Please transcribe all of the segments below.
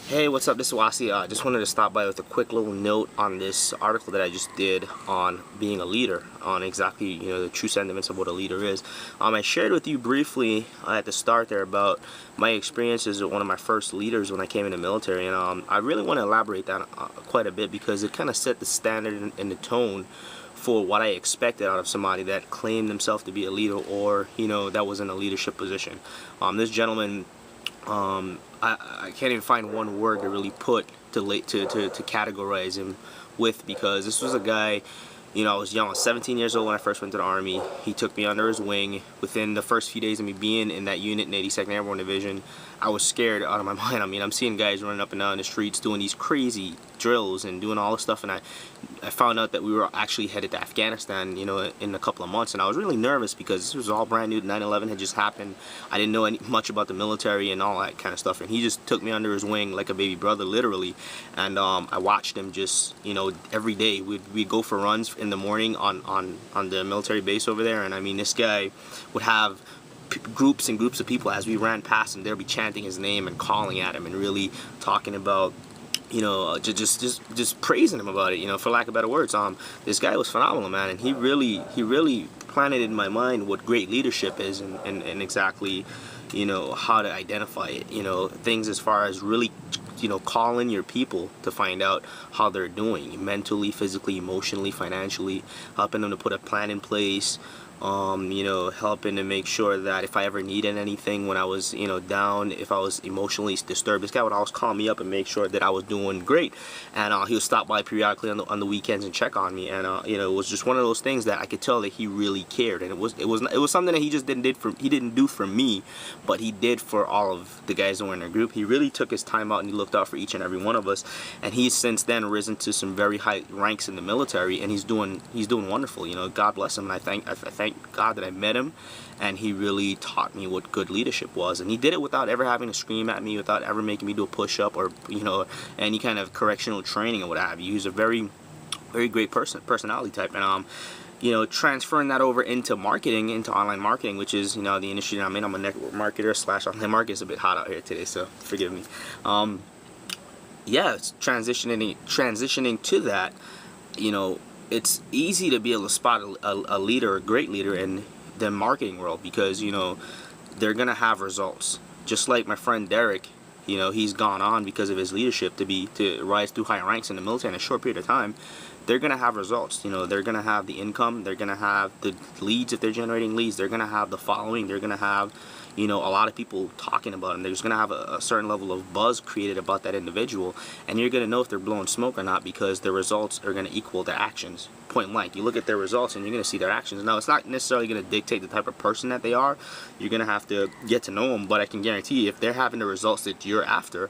Hey, what's up? This is Wasi. Just wanted to stop by with a quick little note on this article that I just did on being a leader, on exactly, the true sentiments of what a leader is. I shared with you briefly at the start there about my experiences with one of my first leaders when I came in the military, and I really want to elaborate that quite a bit because it kind of set the standard and the tone for what I expected out of somebody that claimed themselves to be a leader or, that was in a leadership position. This gentleman, I can't even find one word to really put to categorize him with, because this was a guy, I was young. I was 17 years old when I first went to the Army. He took me under his wing. Within the first few days of me being in that unit in 82nd Airborne Division, I was scared out of my mind. I'm seeing guys running up and down the streets doing these crazy drills and doing all this stuff, and I found out that we were actually headed to Afghanistan, in a couple of months, and I was really nervous because this was all brand new. 9/11 had just happened. I didn't know much about the military and all that kind of stuff, and he just took me under his wing like a baby brother, literally. And I watched him just, every day we'd go for runs in the morning on the military base over there, and this guy would have groups and groups of people. As we ran past him, they'd be chanting his name and calling at him and really talking about, just praising him about it, for lack of better words. This guy was phenomenal, man, and he really planted in my mind what great leadership is, and exactly, how to identify it, things as far as really, calling your people to find out how they're doing mentally, physically, emotionally, financially, helping them to put a plan in place, helping to make sure that if I ever needed anything when I was, down, if I was emotionally disturbed, this guy would always call me up and make sure that I was doing great. And he would stop by periodically on the weekends and check on me. And it was just one of those things that I could tell that he really cared. And it was something that he just didn't do for me, but he did for all of the guys that were in our group. He really took his time out and he looked out for each and every one of us. And he's since then risen to some very high ranks in the military, and he's doing wonderful. God bless him. And I thank God that I met him, and he really taught me what good leadership was. And he did it without ever having to scream at me, without ever making me do a push-up or any kind of correctional training or what have you. He's a very, very great personality type. And transferring that over into marketing, into online marketing, which is, the industry that I'm in. I'm a network marketer / online marketer. It's a bit hot out here today, so forgive me. Yeah, it's transitioning to that. It's easy to be able to spot a leader, a great leader in the marketing world, because they're gonna have results. Just like my friend Derek, he's gone on because of his leadership to rise through high ranks in the military in a short period of time. They're gonna have results. They're gonna have the income. They're gonna have the leads if they're generating leads. They're gonna have the following. They're gonna have a lot of people talking about them. There's gonna have a certain level of buzz created about that individual, and you're gonna know if they're blowing smoke or not, because their results are gonna equal their actions. Point blank. You look at their results and you're gonna see their actions. Now, it's not necessarily gonna dictate the type of person that they are. You're gonna have to get to know them, but I can guarantee you, if they're having the results that you're after,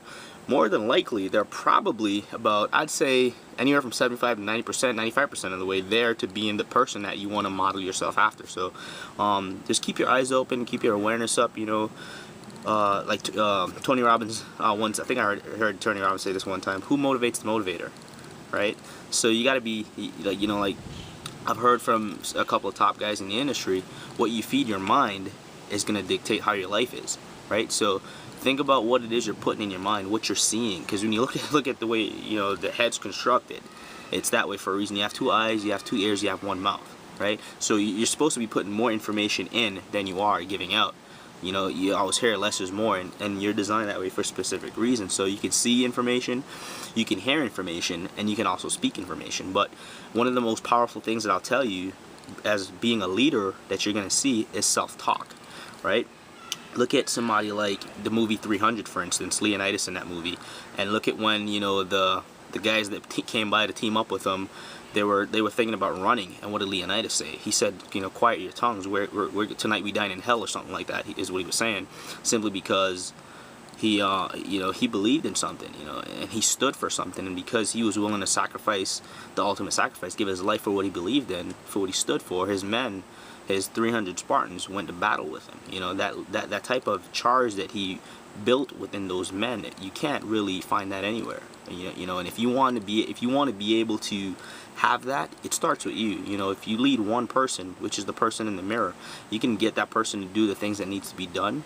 more than likely they're probably about, I'd say, anywhere from 75 to 90%, 95% of the way there to being the person that you want to model yourself after. So just keep your eyes open, keep your awareness up. Like Tony Robbins once, I think I heard Tony Robbins say this one time: who motivates the motivator, right? So you got to be, like I've heard from a couple of top guys in the industry, what you feed your mind is going to dictate how your life is, right? So think about what it is you're putting in your mind, what you're seeing, because when you look at the way the head's constructed, it's that way for a reason. You have two eyes, you have two ears, you have one mouth, right? So you're supposed to be putting more information in than you are giving out. You always hear less is more, and you're designed that way for specific reasons. So you can see information, you can hear information, and you can also speak information. But one of the most powerful things that I'll tell you as being a leader that you're going to see is self-talk, right? Look at somebody like the movie 300, for instance, Leonidas in that movie, and look at when the guys that came by to team up with him, they were thinking about running, and what did Leonidas say? He said, quiet your tongues. We're tonight we dine in hell, or something like that, is what he was saying, simply because he he believed in something, and he stood for something, and because he was willing to sacrifice the ultimate sacrifice, give his life for what he believed in, for what he stood for, his men, his 300 Spartans went to battle with him. That type of charge that he built within those men, you can't really find that anywhere. And if you want to be able to have that, it starts with you. If you lead one person, which is the person in the mirror, you can get that person to do the things that needs to be done,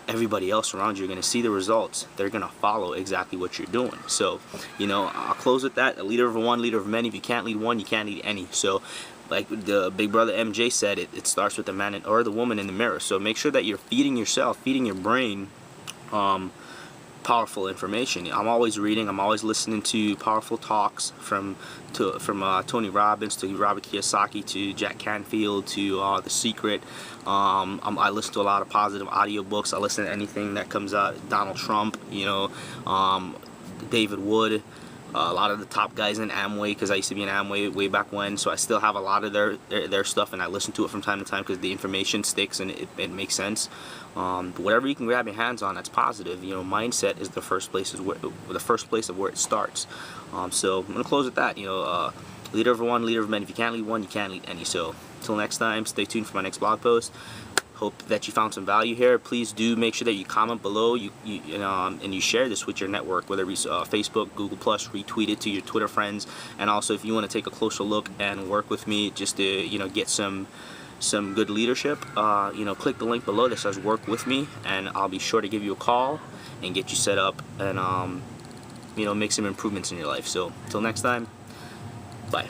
everybody else around you are going to see the results. They're going to follow exactly what you're doing. So, I'll close with that. A leader of one, leader of many. If you can't lead one, you can't lead any. So, like the big brother MJ said, it starts with the man or the woman in the mirror. So make sure that you're feeding yourself, feeding your brain powerful information. I'm always reading. I'm always listening to powerful talks from Tony Robbins to Robert Kiyosaki to Jack Canfield to The Secret. I listen to a lot of positive audiobooks. I listen to anything that comes out. Donald Trump, David Wood. A lot of the top guys in Amway, because I used to be in Amway way back when, so I still have a lot of their stuff, and I listen to it from time to time because the information sticks and it makes sense. But whatever you can grab your hands on that's positive, mindset is the first place of where it starts. So I'm gonna close with that. Leader of one, leader of many. If you can't lead one, you can't lead any. So until next time, stay tuned for my next blog post. Hope that you found some value here. Please do make sure that you comment below, and you share this with your network, whether it's Facebook, Google+, retweet it to your Twitter friends, and also if you want to take a closer look and work with me just to get some good leadership, click the link below that says work with me, and I'll be sure to give you a call and get you set up and make some improvements in your life. So till next time, bye.